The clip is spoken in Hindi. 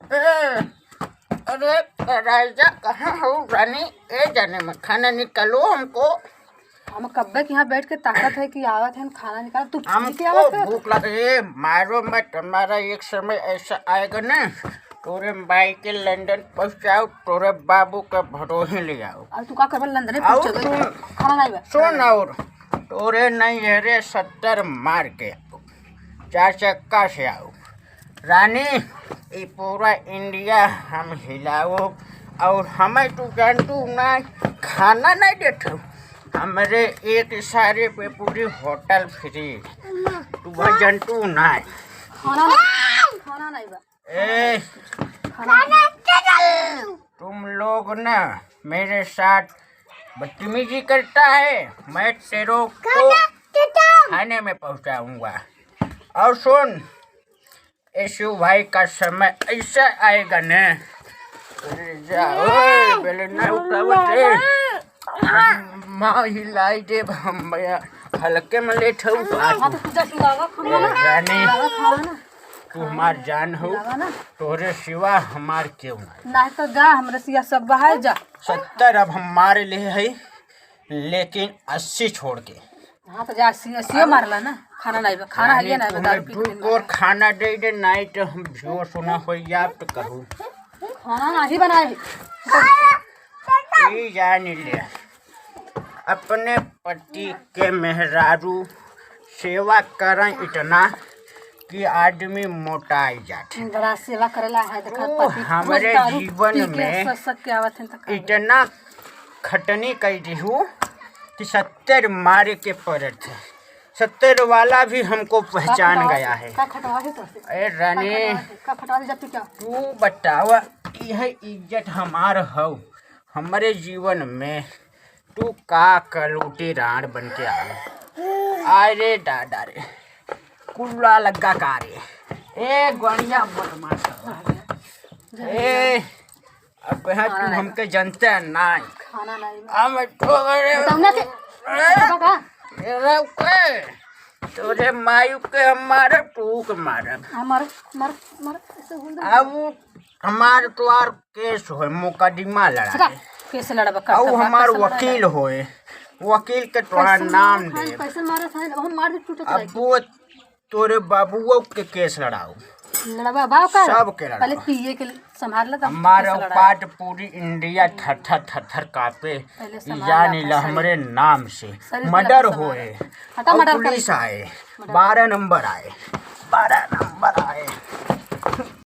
ए, अरे राजा कहाँ हो रानी? ए जाने में खाना निकालो हमको। हम कब्बे के यहाँ बैठ के ताकत है कि आवत है खाना निकाल। तू हमको भूख लग रही है। मारो मत, तुम्हारा एक समय ऐसा आएगा ना, तोरे भाई के लंदन पहुँचाओ, तोरे बाबू का भड़ोही ले आओ। और तू का करबा लंदन खाना नहीं बा। सुन, और तोरे नहीं है रे 70 मार के आओ, 4 चक्का से आओ रानी। ये पूरा इंडिया हम हिलाओ, और हमें तू जानतू ना खाना नहीं देते। हमारे एक इशारे पे पूरी होटल फ्री। तू वह जानतू ना खाना नहीं बा। ए, तुम लोग ना मेरे साथ बदतमीजी करता है, मैं तेरे को खाने में पहुंचाऊंगा। और सुन, यशु भाई का समय ऐसा आएगा न, पहले न उठावत माँ हिलाई दे, हम हल्के में ले रानी। तू हमार जान हो, तोरे सिवा हमार क्यों नहीं तो जा, हमरा सिया सब बाहर जा। 70 अब हम मारे ले है, लेकिन 80 छोड़ के। हाँ तो जा, 80 मारला ना। खाना नहीं बा, खाना है ना तू और खाना दे दे, नहीं तो हम जो सुना हो या तो कहूँ खाना नहीं बनाए। जान ले, अपने पति के मेहरारू सेवा करें इतना कि आदमी मोटाई जाते। बड़ा सेवा करेला है। देखा हमारे जीवन में इतना खटनी कर दी हूँ कि 70 मारे के पड़े थे। 70 वाला भी हमको पहचान गया है। अरे रानी, तू बतावा, यह इज्जत हमार हो। हमारे जीवन में तू का कलूटी राण बन के आए दादा रे, कुल्ला लगा कारे। ए गणिया बदमाश, ए अब यहाँ तू हमके जानते हैं ना। खाना नहीं तोरे मायू के हमारे तू के मारे। अब हमारे तुआर केस हो, मुकदमा लड़ा केस लड़बा। अब हमार वकील होए, वकील के तोहरा नाम दे। अब वो तोरे बाबुओ के केस लड़ाओ, सब के लड़ाओ। पहले पिए के संभाल ले। हमारा पाट पूरी इंडिया थर थर कापे, जान ला हमरे नाम से मर्डर होए, पुलिस आए, 12 नंबर आए, 12 नंबर आए।